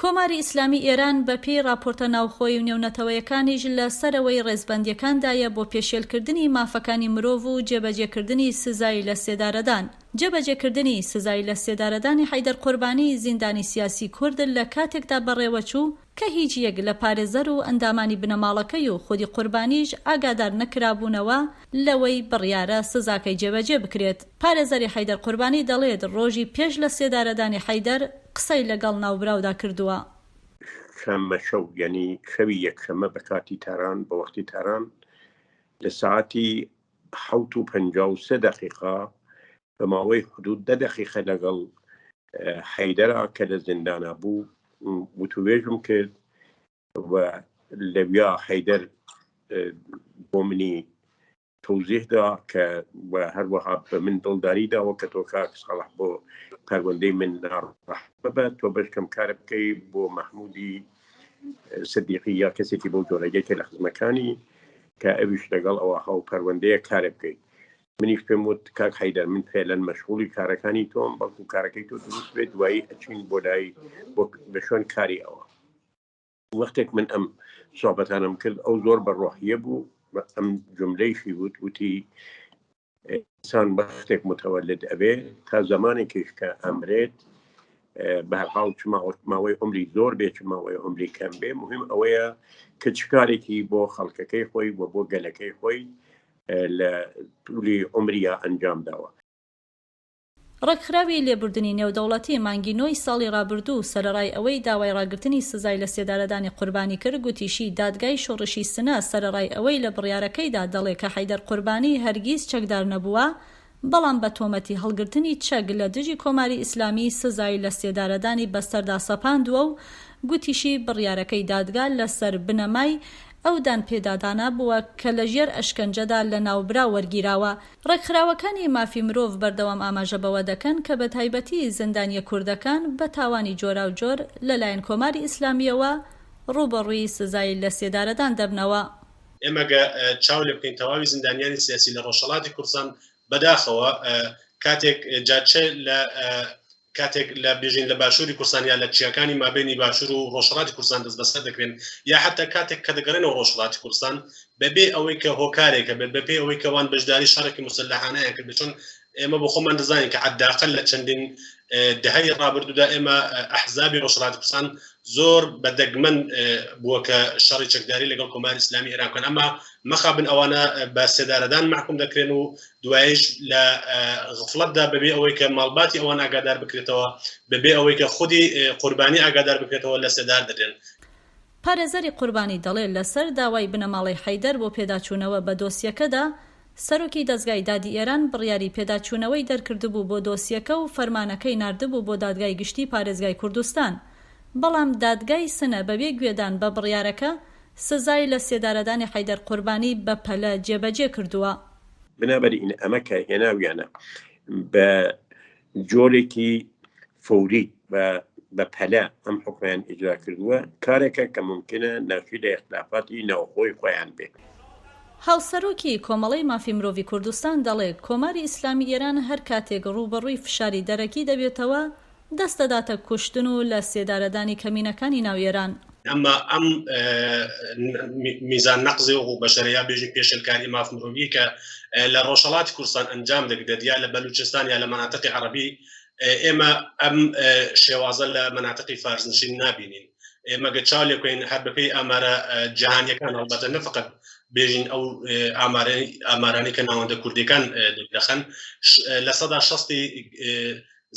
کۆماری ئیسلامی ئێران بەپێی راپۆرتە ناوخۆیی و نێونەتەوەیەکانیش لە سەرەوەی ڕێزبەندیەکاندایە بۆ پێشێلکردنی مافەکانی مرۆڤ و جێبەجێکردنی سزای لە سێدارەدان. جێبەجێکردنی سزای لە سێدارەدانی حەیدەر قوربانی زیندانی سیاسی کورد لە کاتێکدا بەڕێوەچوو کە هیچ یەک لە پارێزەر و ئەندامانی بنەماڵەکەی و خودی قوربانیش ئاگادار نەکرابوونەوە لەوەی بڕیارە سزاکەی جێبەجێ بکرێت. پارێزەری حەیدەر قوربانی دەڵێت ڕۆژی پێش لە سێدارەدانی حەیدەر قسەی لەگەڵ ناوبراودا کردووە. شەمە شەو یعنی شەوی یەکشەمە بە کاتی تاران بە وەختی تاران لە ساعتی 7:53 بە ماوەی حدود 10 دقیقە لەگەڵ حەیدەرا کە لە زیندانە بوو وتوێژم کرد و لەویا حەیدەر بۆ منی تۆزیحدا کە هەروەها بە من دڵداریداوە کە تۆ کاک ساڵح بۆ پەروەندەی من ناڕەح ببە تۆ بەشکەم کارە بکەی بۆ مەحموودی سدیقی یا کەسێکی بۆ جۆرەگەیکە لە خزمەکانی کە ئەویش لەگەڵ ئەوە هاو پەروەندەیە کارە بکەی. منیش پێم وت کاک حەیدەر من فێلەن مەشغوڵی کارەکانی تۆم بەڵکو کارەکەی تۆ دروست بێت دوایی ئەچین بۆ لای بە شوێن کاری ئەوە. وەختێک من ئەم سۆحبەتانم کرد ئەو زۆر بەڕۆحیە بوو ئەم جملەیشی وتی ئینسان وەختێک متەوەلد ئەبێ تا زمانێکیش کە ئەمرێت بەهەرحاڵ چ ماوەی عمری زۆر بێ چ ماوەی عمری کەم بێ مهم ئەوەیە کە چ کارێکی بۆ خەڵکەکەی خۆی و بۆ گەلەکەی خۆی لە تولی عمریە ئەنجام داوە. ڕێکخراوی لێبوردنی نێودەوڵەتی مانگی 9 ساڵی ڕابردوو سەرەڕای ئەوەی داوای ڕاگررتنی سزای لە سێدارەدانی قوربانی کرد گوتیشی دادگای شۆڕشی سنە سەرەڕای ئەوەی لە بڕیارەکەیدا دەڵێ کە حەیدەر قوربانی هەرگیز چەکدار نەبووە بەڵام بە تۆمەتی هەڵگرتنی چەک لە دژی کۆماری ئیسلامی سزای لە سێدارەدانی بەسەردا سەپاندووە و گوتیشی بڕیارەکەی دادگا لەسەر بنەمای ئەودان پێدادانە بووە کە لە ژێر ئەشکەنجەدا لە ناوبرا وەرگیراوە. ڕێکخراوەکانی مافی مرۆڤ بەردەوام ئاماژە بەوە دەکەن کە بە تایبەتی زیندانیە کوردەکان بە تاوانی جۆرا و جۆر لەلایەن کۆماری ئیسلامیەوە ڕوبەڕووی سزای لە سێدارەدان دەبنەوە. ئێمەگە چاو لێ بکەین تەواوی زیندانیانی سیاسی لە ڕۆژهەڵاتی کوردستان بەداخەوە کاتێک جاچە لە کاتێک لە بێژین لە باشووری کوردستان یا لە چیاکانی مابینی باشوور و ڕۆژهەڵاتی کوردستان دەست بەسەر دەکرێن یا حتا کاتێک کە دەگەڕێنەوە ڕۆژهەڵاتی کوردستان بەبێ ئەوەی کە هۆکارێکە بەبێ ئەوەی کەوان بەشداری شەڕێکی موسەلەحانەیە کرد چۆن ئێمە بۆ خۆمان دەزانین کە حداقل لە چەندین دەهەی ڕابردوودا ئێمە ئەحزابی ڕۆژهەڵاتی کوردستان زۆر بەدەگمەن بووە کە شەڕی چەکداری لەگەڵ کۆماری ئیسلامی ئێران بکەن ئەمە مەخابن ئەوانە بە سێدارەدان محکوم دەکرێن و دوایش لە غفڵەتدا بەبێ ئەوەی کە ماڵباتی ئەوان ئاگادار بکرێتەوە بەبێ ئەوەی کە خودی قوربانی ئاگادار بکرێتەوە لە سێدار دەدرێن. پارێزەری قوربانی دەڵێت لەسەر داوای بنەماڵی حەیدەر بۆ پێداچوونەوە بە دۆسیەکەدا سەرۆکی دەزگای دادی ئێران بڕیاری پێداچوونەوەی دەرکردبوو بۆ دۆسیەکە و فەرمانەکەی ناردبوو بۆ دادگای گشتی پارێزگای کوردستان. بەڵام دادگای سنە بەبێ گوێدان بە بڕیارەکە سزای لە سێدارەدانی حەیدەر قوربانی بە پەلە جێبەجێ کردووە. بنابراین ئەمە کە هێناویانە بە جۆرێکی فەوری بە پەلە ئەم حکمیان ئیجرا کردووە کارێکە کە ممکنە ناشی لە اختلافاتی ناوخۆی خۆیان بێت. هاوسەرۆکی کۆمەڵەی مافی مرۆڤی کوردستان دەڵێت کۆماری ئیسلامی ئێران هەر کاتێک ڕوبەڕووی فشاری دەرەکی دەبێتەوە دەستەداتە کوشتن و لە سێدارەدانی کەمینەکانی ناو ئێران. ئەمە ئەم میزان نەقزی و بەشەرەیە بێژی پێشنکاری ماف مرۆڤی کە لە ڕۆژهەڵاتی کوردستان ئەنجام دەدرێت یا لە بەلوچستان یا لە مەناتقی عەرەبی ئێمە ئەم شێوازە لە مەناتقی فارزنشین نابینین. ئێمە گەچاو لێکوین هەر بەپێی ئامارە جیهانیەکان هەڵبەتە نەفقەت بێژین ئەو ئامارانی کە ناوەندە کوردیەکان دەخەن لە 60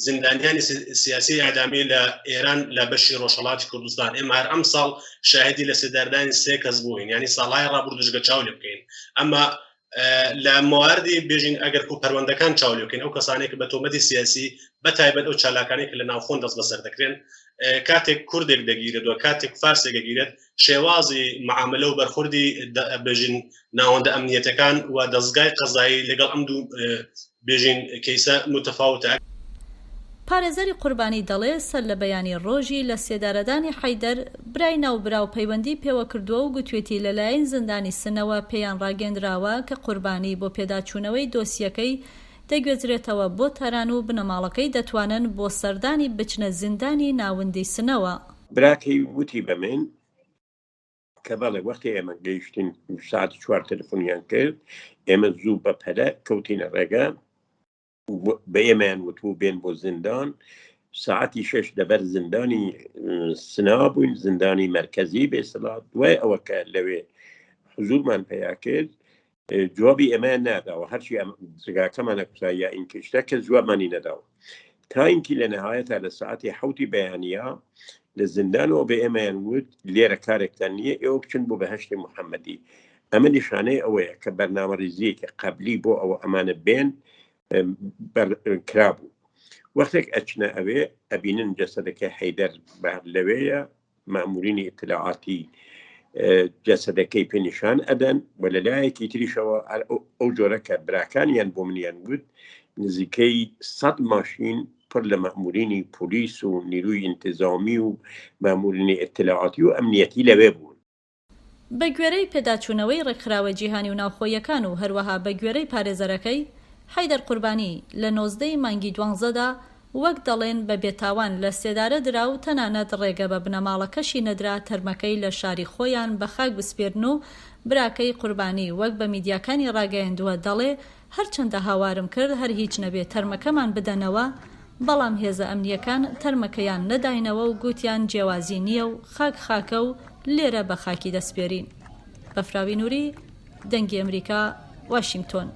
زیندانیانی سیاسی ئەعدامی لە ئێران لە بەشی ڕۆژهەڵاتی کوردستان ئێمە هەر ئەم ساڵ شاهدی لە سێدارەدانی 3 کەس بووین یعنی ساڵهای ڕابردووش گەچاو لێ بکەین. ئەمە لە مواردی بێژین ئەگەر کو پەروەندەکان چاو لێ بکەین ئەو کەسانێک بە تۆمەتی سیاسی بەتایبەت ئەو چالاکانی کە لە ناوخۆن دەست بەسەر دەکرێن کاتێک کوردێک دەگیرێتەوە کاتێک فارسێک دەگیرێت شێوازی معاملە و بەرخوردی بێژین ناوەندە ئەمنیەتەکان و دەستگای قەزایی لەگەڵ ئەم دوو بێژین کەیسە متفاوتە. پارێزەری قوربانی دەڵێ سەر لە بەیانی ڕۆژی لە سێدارەدانی حەیدەر برای ناوبرا و پەیوەندی پێوە کردووە و گوتوێتی لەلایەن زیندانی سنەوە پێیان ڕاگەندراوە کە قوربانی بۆ پێداچوونەوەی دۆسیەکەی دەگوێزرێتەوە بۆ تەران و بنەماڵەکەی دەتوانن بۆ سەردانی بچنە زیندانی ناوەندی سنەوە. براکەی وتی بە من کە بەڵێ وەختی ئێمە گەیشتین ساعتی 4 تەلەفۆنیان کرد ئێمە زوو بە پەلە کەوتینە ڕێگە بە ئێمەیان وتبوو بێن بۆ زیندان ساعتی 6 دەبەر زیندانی سنا بووین زیندانی مرکزی بێسەڵات دوای ئەوە کە لەوێ حزورمان پیا کرد جوابی ئێمە ناداوە هەرچی جگاکەمانە کوتای یا این کشتە کە جوابمانی نەداوە تا اینکی لە نەهایەتە لە ساعتی 7 بەیانیە لە زیندانەوە بە ئێمەیان وت لێرە کارێکتان نییە ئێوە بچن بۆ بەهەشتی محەممەدی ئەمە نیشانەی ئەوەیە کە بەرنامەڕیزیەکە قبلی بۆ ئەوە ئەمانە بێن کرابوو وەختێک ئەچنە ئەوێ ئەبینن جەسەدەکە حەیدەر لەوەیە مامورینی اطلاعاتی جەسەدەکەی پێنیشان ئەدەن و لەلایەکی تریشەوە ئەو جۆرە کە براکانیان بۆ منیان گوت نزیکەی 100 ماشین پڕ لە مامورینی پۆلیس و نیروی انتظامی و مامورینی اطلاعاتی و ئەمنیەتی لەوێ بوون بە گوێرەی پێداچوونەوەی ڕێکخراوە جیهانی و ناوخۆیەکان و هەروەها بە گوێرەی پارێزەرەکەی حەیدەر قوربانی لە 19 مانگی 12دا وەک دەڵێن بە بێتاوان لە سێدارە درا و تەنانەت ڕێگە بە بنەماڵەکەشی نەدرا تەرمەکەی لە شاری خۆیان بە خاک بسپێرن و براکەی قوربانی وەک بە میدیاکانی ڕاگەیاندووە دەڵێ هەرچەندە هاوارم کرد هەر هیچ نەبێت تەرمەکەمان بدەنەوە بەڵام هێزە ئەمنیەکان تەرمەکەیان نەداینەوە و گوتیان جیاوازی نییە و خاکە و لێرە بە خاکی دەسپێرین. بەفراوی نووری دەنگی ئەمریکا واشنگتۆن.